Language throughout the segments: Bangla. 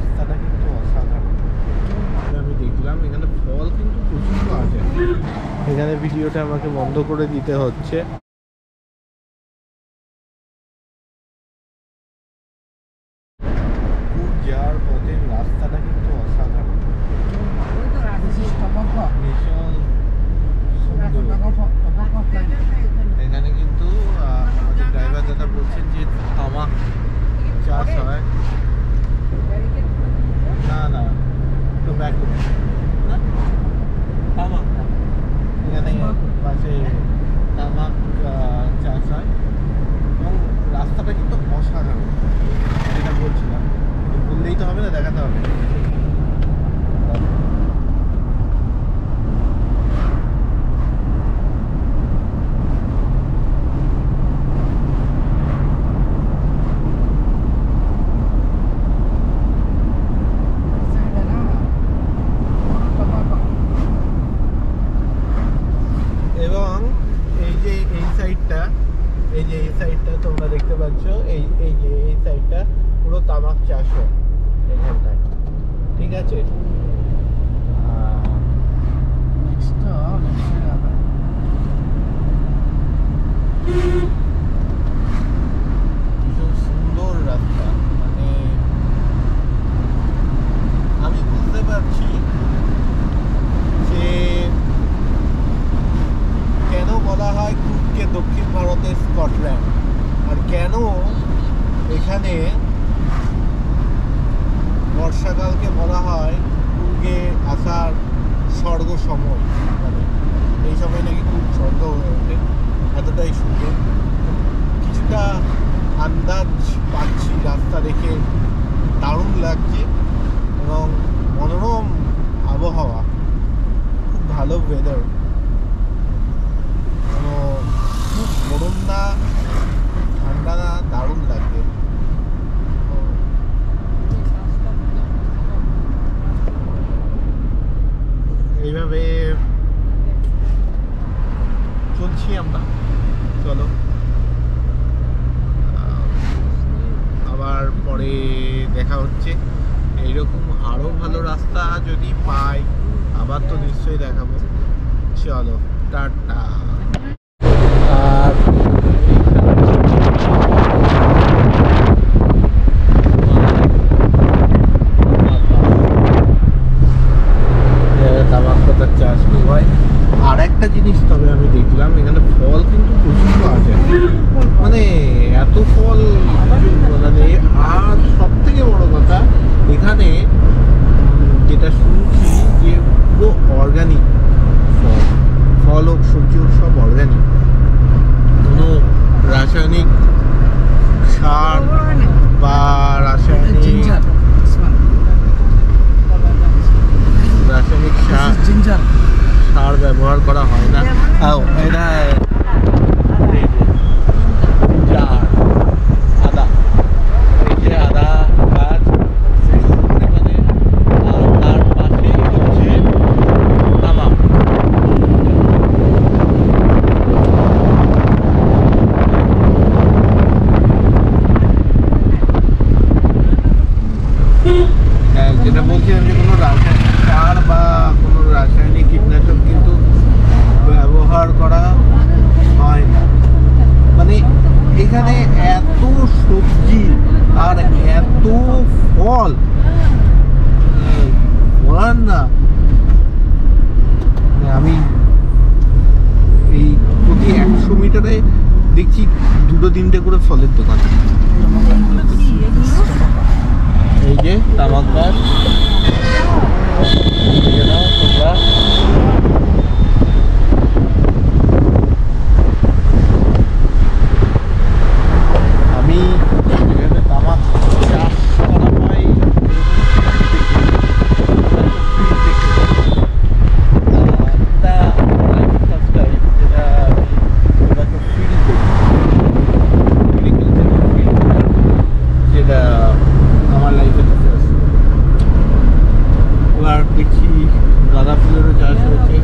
রাস্তাটা কিন্তু অসাধারণ। আমি দেখলাম এখানে ফল কিন্তু প্রচুর পাওয়া যায়। এখানে ভিডিওটা আমাকে বন্ধ করে দিতে হচ্ছে। যাওয়ার পথে রাস্তাটা কিন্তু অসাধারণ, ভীষণ সুন্দর। এখানে কিন্তু আমাদের ড্রাইভার দাদা বলছেন যে তামাক চাষ হয়। না না, টোব্যাকো না, তামাক। এখানে পাশে তামাক চাষ হয় এবং রাস্তাটা কিন্তু অসাধারণ, যেটা বলছিলাম। বললেই তো হবে না, দেখাতে হবে। এবং এই যে এই সাইডটা তোমরা দেখতে পাচ্ছ, এই যে এই সাইডটা পুরো তামাক চাষ হয় এখানটায়, ঠিক আছে। ভীষণ সুন্দর রাস্তা, মানে আমি বুঝতে পারছি যে কেন বলা হয় কুর্গকে দক্ষিণ ভারতের স্কটল্যান্ড, আর কেন এখানে বর্ষাকালকে বলা হয় কুর্গে আসার স্বর্গ সময়। মানে এই সময় নাকি খুব স্বর্গ হয়ে ওঠে, এতটাই সুন্দর। কিছুটা আন্দাজ পাচ্ছি, রাস্তা দেখে দারুণ লাগছে এবং মনোরম আবহাওয়া, খুব ভালো ওয়েদার, কোনো খুব গরম না, ঠান্ডা না, দারুণ লাগবে। এইভাবে চলছি আমরা। চলো আবার পরে দেখা হচ্ছে। এইরকম আরো ভালো রাস্তা যদি পাই আবার তো নিশ্চয়ই দেখাবো। চলো টাটা। আর তামাক পাতার চাষ হয়। আর একটা জিনিস তবে আমি দেখলাম এখানে ফল কিন্তু প্রচুর পাওয়া যায়, মানে এত ফল মানে। আর সব থেকে বড় কথা এখানে যেটা শুনছি যে পুরো অর্গানিক ফল হোক, সবজি হোক, সব অর্গানিক, কোনো রাসায়নিক সার বা রাসায়নিক সার ব্যবহার করা হয় না। এটা আদা, এই যে আদা গাছ পরিমাণে, আর তার পাশেই হচ্ছে তামাক। যেটা বলছিলাম যে কোনো রাসায়নিক সার বা কোনো রাসায়নিক কীটনাশক কিন্তু ব্যবহার করা হয় না। মানে এখানে এত সবজি আর এত ফল বলার না। আমি এই প্রতি 100 মিটারে দেখছি 2-3টে করে ফলের দোকান। এই যে তামাক গাছ, তোমরা আমি এখানে তামাক চাষ করা হয় যেটা আমার লাইফে দেখছি গাঁদা ফুলেরও চাষ হয়েছে।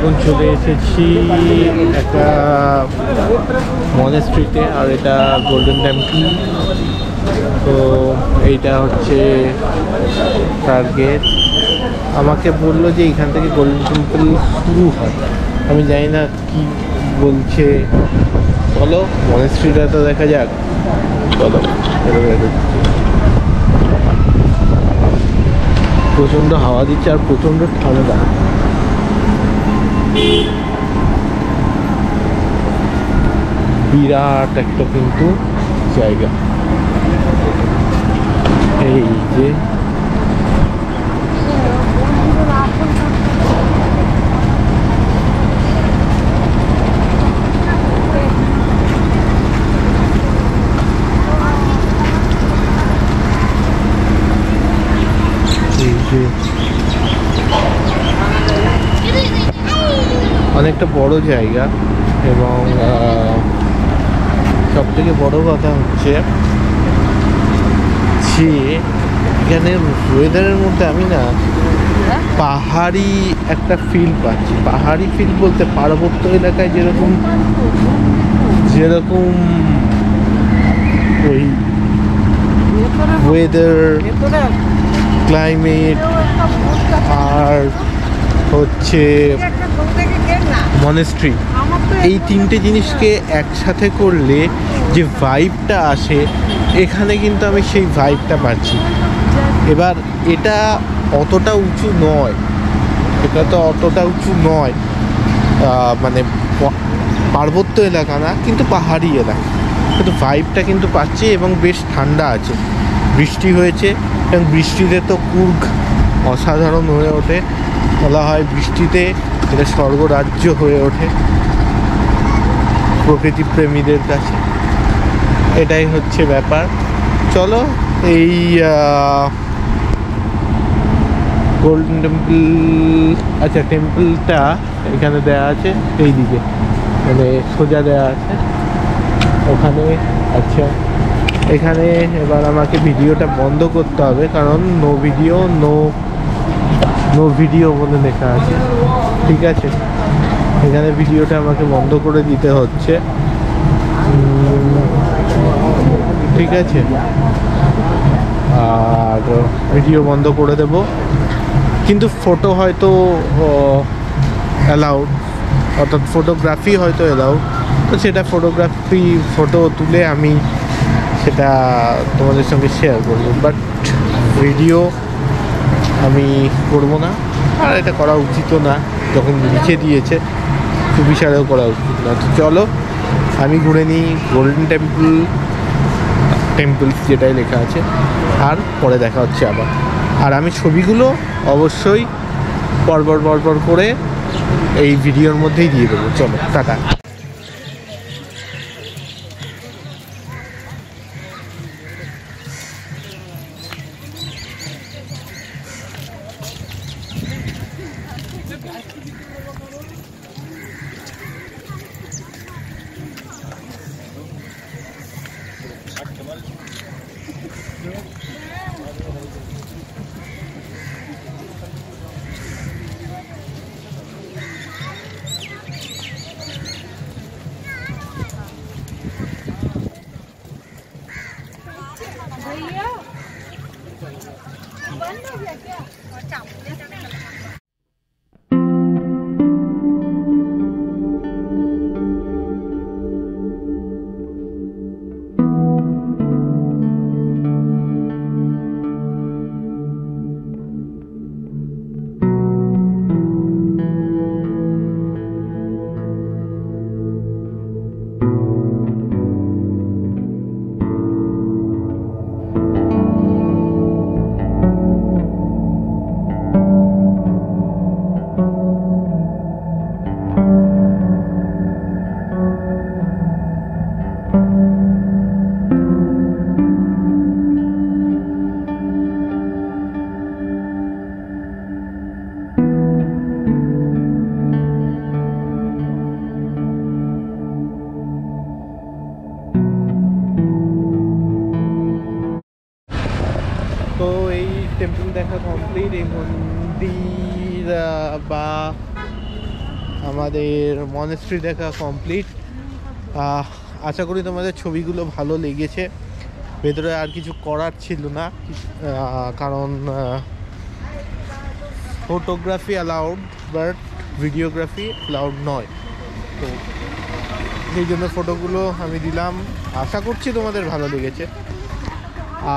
এখন চলে এসেছি একটা মনেস্ট্রিতে, আর এটা গোল্ডেন টেম্পল। তো এইটা হচ্ছে তার গেট। আমাকে বললো যে এখান থেকে গোল্ডেন টেম্পল শুরু হয়, আমি জানি না কি বলছে। চলো মনেস্ট্রিটা তো দেখা যাক। চলো, প্রচণ্ড হাওয়া দিচ্ছে আর প্রচণ্ড ঠান্ডা। বিরাট একটা কিন্তু জায়গা। এই যে অনেকটা বড় জায়গা, এবং সব থেকে বড় কথা হচ্ছে যে এখানে ওয়েদারের মধ্যে আমি না পাহাড়ি একটা ফিল পাচ্ছি। পাহাড়ি ফিল বলতে পার্বত্য এলাকায় যেরকম যেরকম ওই ওয়েদার, ক্লাইমেট আর হচ্ছে মনেস্ট্রি, এই তিনটে জিনিসকে একসাথে করলে যে ভাইবটা আসে, এখানে কিন্তু আমি সেই ভাইবটা পাচ্ছি। এবার এটা অতটা উঁচু নয়, এটা তো অতটা উঁচু নয়, মানে পার্বত্য এলাকা না, কিন্তু পাহাড়ি এলাকা, কিন্তু ভাইবটা কিন্তু পাচ্ছি। এবং বেশ ঠান্ডা আছে, বৃষ্টি হয়েছে, এবং বৃষ্টিতে তো কুর্গ অসাধারণ হয়ে ওঠে। বলা হয় বৃষ্টিতে এটা স্বর্গরাজ্য হয়ে ওঠে প্রকৃতিপ্রেমীদের কাছে। এটাই হচ্ছে ব্যাপার। চলো, এই গোল্ডেন টেম্পল, আচ্ছা টেম্পলটা এখানে দেয়া আছে এই দিকে, মানে সোজা দেয়া আছে ওখানে। আচ্ছা, এখানে এবার আমাকে ভিডিওটা বন্ধ করতে হবে, কারণ নো ভিডিও বলে লেখা আছে। ঠিক আছে, এখানে ভিডিওটা আমাকে বন্ধ করে দিতে হচ্ছে। ঠিক আছে, আর ভিডিও বন্ধ করে দেব, কিন্তু ফটো হয়তো অ্যালাউড, অর্থাৎ ফটোগ্রাফি হয়তো অ্যালাউড। তো সেটা ফটো তুলে আমি সেটা তোমাদের সঙ্গে শেয়ার করবো, বাট ভিডিও আমি করবো না। আর এটা করা উচিতও না, যখন লিখে দিয়েছে সুবিচারেও করা উচিত না। তো চলো আমি ঘুরে নিই গোল্ডেন টেম্পল যেটাই লেখা আছে, আর পরে দেখা হচ্ছে আবার। আর আমি ছবিগুলো অবশ্যই পরপর করে এই ভিডিওর মধ্যেই দিয়ে দেবো। চলো, টাটা। টেম্পল দেখা কমপ্লিট। এই মন্দির বা আমাদের মনেস্ট্রি দেখা কমপ্লিট। আশা করি তোমাদের ছবিগুলো ভালো লেগেছে। ভেতরে আর কিছু করার ছিল না, কারণ photography allowed but videography allowed নয়, তো সেই জন্য ফটোগুলো আমি দিলাম। আশা করছি তোমাদের ভালো লেগেছে।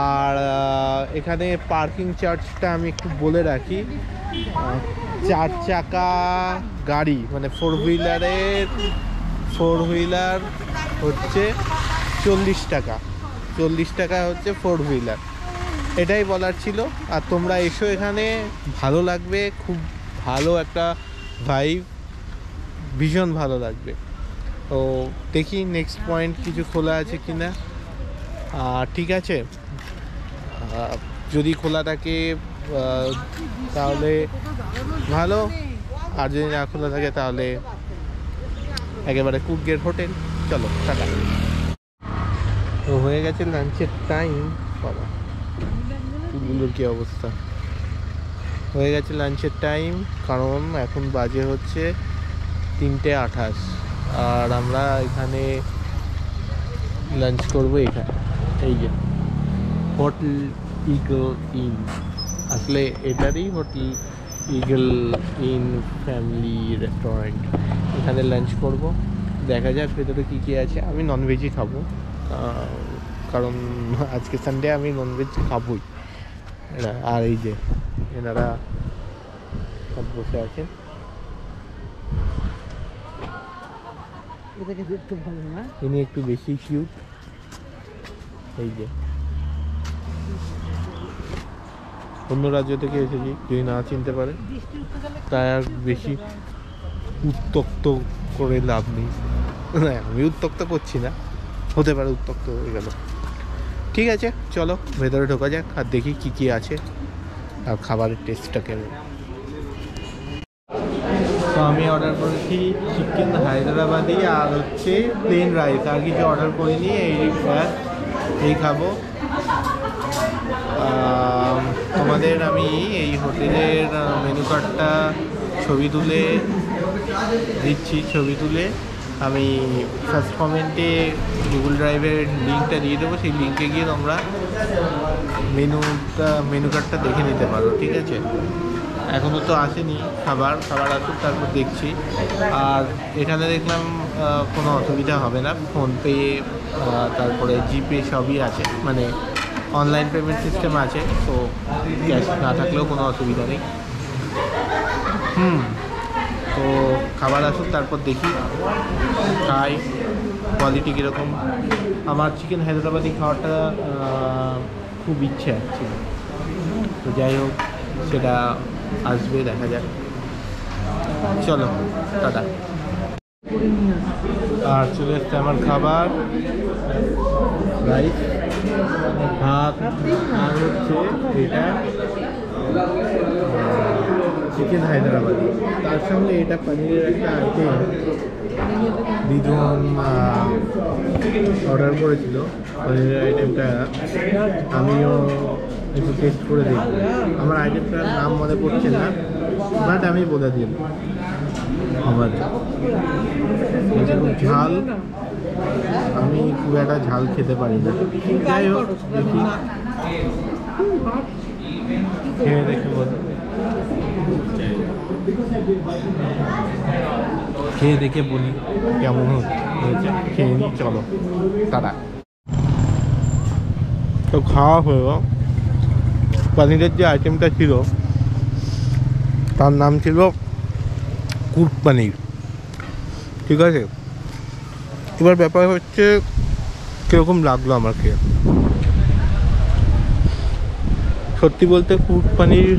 আর এখানে পার্কিং চার্জটা আমি একটু বলে রাখি। 4 চাকা গাড়ি মানে ফোর হুইলার হচ্ছে 40 টাকা। 40 টাকা হচ্ছে ফোর হুইলার, এটাই বলার ছিল। আর তোমরা এসো, এখানে ভালো লাগবে, খুব ভালো একটা ভাইব, ভীষণ ভালো লাগবে। তো দেখি নেক্সট পয়েন্ট কিছু খোলা আছে কি না। ঠিক আছে, যদি খোলা থাকে তাহলে ভালো, আর যদি না খোলা থাকে তাহলে একেবারে কুক গেট হোটেল। চলো টাটা। তো হয়ে গেছে লাঞ্চের টাইম। বাবা চুলগুলোর কী অবস্থা! হয়ে গেছে লাঞ্চের টাইম, কারণ এখন বাজে হচ্ছে 3:28, আর আমরা এখানে লাঞ্চ করবো এখানে, এই যে হোটেল ইগল ইন। আসলে এটারই hotel eagle in family restaurant. এখানে লাঞ্চ করব, দেখা যাক ভেতরে কী কী আছে। আমি ননভেজই খাবো, কারণ আজকে সানডে, আমি ননভেজ খাবোই। আর এই যে এনারা সব বসে আছেন। ইনি একটু বেশি কিউট। এই যে অন্য রাজ্য থেকে এসেছি, যদি না চিনতে পারে তাই আর বেশি উত্তক্ত করে লাভ নেই। আমি উত্তক্ত করছি না, হতে পারে উত্তক্ত হয়ে গেল। ঠিক আছে, চলো ভেতরে ঢোকা যাক আর দেখি কি কি আছে আর খাবারের টেস্টটা কেমন। তো আমি অর্ডার করেছি চিকেন হায়দ্রাবাদি আর হচ্ছে প্লেন রাইস, আর কিছু অর্ডার করিনি। এই খাবো। তোমাদের আমি এই হোটেলের মেনু কার্ডটা ছবি তুলে দিচ্ছি। ছবি তুলে আমি ফার্স্ট কমেন্টে গুগল ড্রাইভের লিঙ্কটা দিয়ে দেবো, সেই লিঙ্কে গিয়ে তোমরা মেনু কার্ডটা দেখে নিতে পারো। ঠিক আছে, এখনও তো আসেনি, খাবার আসুক তারপর দেখছি। আর এখানে দেখলাম কোনো অসুবিধা হবে না, ফোনপে তারপরে জিপে সবই আছে, মানে অনলাইন পেমেন্ট সিস্টেম আছে, তো ক্যাশ না থাকলেও কোনো অসুবিধা নেই। তো খাবার আসুক তারপর দেখি, খাই, কোয়ালিটি কীরকম। আমার চিকেন হায়দ্রাবাদি খাওয়াটা খুব ইচ্ছে আছে, তো যাই হোক সেটা আসবে, দেখা যাক। চলো টাটা। আর চলে এসছে আমার খাবার, রাইস, ভাত, আর হচ্ছে এটা চিকেন হায়দ্রাবাদি, তার সঙ্গে এটা পনিরের একটা আইটেম দিদুন অর্ডার করেছিল। পনিরের আইটেমটা আমিও একটু টেস্ট করে দেখব। আমার আইটেমটার নাম মনে পড়ছে না, বাট আমি বলে দিই আমাদের খুব ঝাল, আমি খুব একটা ঝাল খেতে পারি না। যাই হোক দেখি, খেয়ে দেখে বল, খেয়ে দেখে বলি কেমন হয়েছে। খেয়ে নিই, চলো টাটা। তো খাওয়া হলো। পনিরের যে আইটেমটা ছিল তার নাম ছিল কুক পনির। ঠিক আছে, এবার ব্যাপার হচ্ছে কীরকম লাগলো আমার খেয়ে। সত্যি বলতে কুক পনির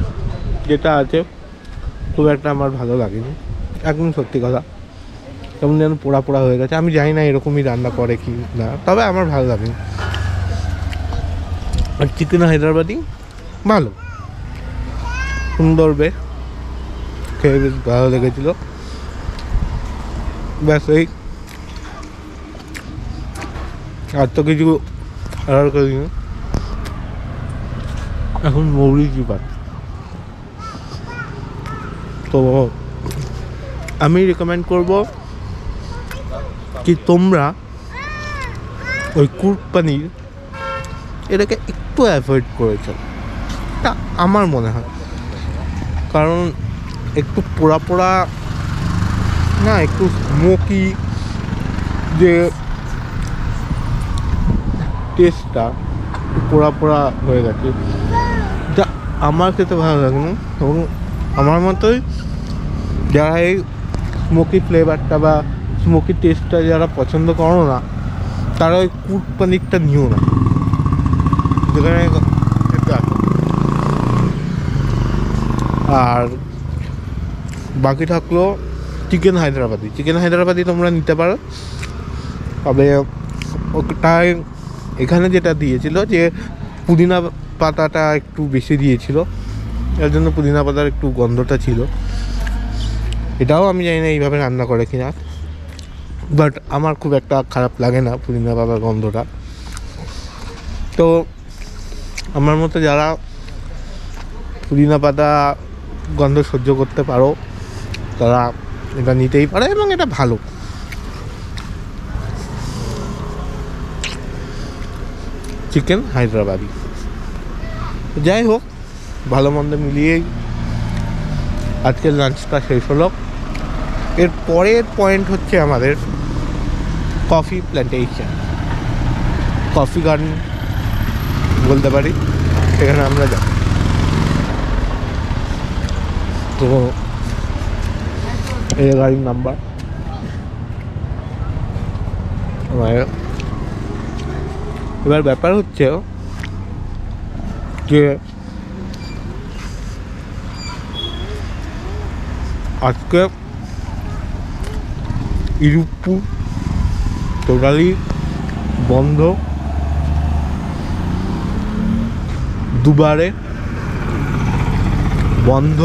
যেটা আছে খুব একটা আমার ভালো লাগেনি, একদম সত্যি কথা। কেমন যেন পোড়া পোড়া হয়ে গেছে। আমি জানি না এরকমই রান্না করে কি না, তবে আমার ভালো লাগেনি। আর চিকেন হায়দ্রাবাদি ভালো, সুন্দর, বেশ খেয়ে বেশ ভালো লেগেছিলো। ব্যাস এই, আর তো কিছু অর্ডার করিনি। এখন মৌরি কি পাচ্ছি, তো আমি রেকমেন্ড করব কি তোমরা ওই কুর্গ পানির এটাকে একটু অ্যাভয়েড করেছো, তা আমার মনে হয়। কারণ একটু পোড়া পোড়া না, একটু স্মোকি যে টেস্টটা পোড়া পোড়া হয়ে গেছে, যা আমার খেতে ভালো লাগে না। এবং আমার মতোই যারা এই স্মোকি ফ্লেভারটা বা স্মোকি টেস্টটা যারা পছন্দ করো না, তারা ওই কুর্গ পানিরটা নিও না, যেখানে আর বাকি থাকলো চিকেন হায়দ্রাবাদি তোমরা নিতে পারো। তবে ওটাই এখানে যেটা দিয়েছিল যে পুদিনা পাতাটা একটু বেশি দিয়েছিল, এর জন্য পুদিনা পাতার একটু গন্ধটা ছিল। এটাও আমি জানি না এইভাবে রান্না করে কিনা, বাট আমার খুব একটা খারাপ লাগে না পুদিনা পাতার গন্ধটা। তো আমার মতো যারা পুদিনা পাতা গন্ধ সহ্য করতে পারো তারা এটা নিতেই পারে, এবং এটা ভালো। চিকেন হায়দ্রাবাদি। যাই হোক, ভালো মন্দ মিলিয়েই আজকের লাঞ্চটা শেষ হলো। এর পরের পয়েন্ট হচ্ছে আমাদের কফি প্ল্যান্টেশন, কফি গার্ডেন বলতে পারি, সেখানে আমরা যাব। তো এই গাড়ির নাম্বার এবার ব্যাপার হচ্ছে যে আজকে ইরুপ্পুর টোটালি বন্ধ, দুবারে বন্ধ,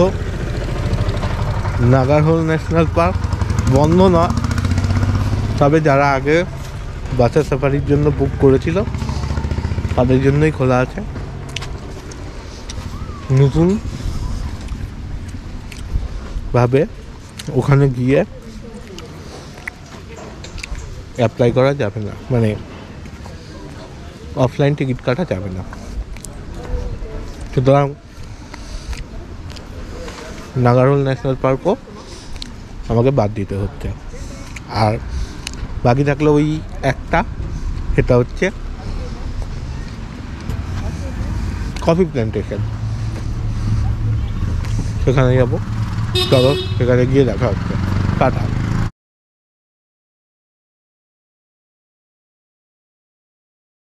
নাগারহোল ন্যাশনাল পার্ক বন্ধ না, তবে যারা আগে বাচ্চা সাফারির জন্য বুক করেছিল তাদের জন্যই খোলা আছে। নতুন ভাবে ওখানে গিয়ে অ্যাপ্লাই করা যাবে না, মানে অফলাইন টিকিট কাটা যাবে না। সুতরাং নাগারহোল ন্যাশনাল পার্কও আমাকে বাদ দিতে হচ্ছে। আর বাকি থাকলে ওই একটা, সেটা হচ্ছে কফি প্ল্যান্টেশন, সেখানে যাবো। চলো সেখানে গিয়ে দেখা হচ্ছে। টাটা।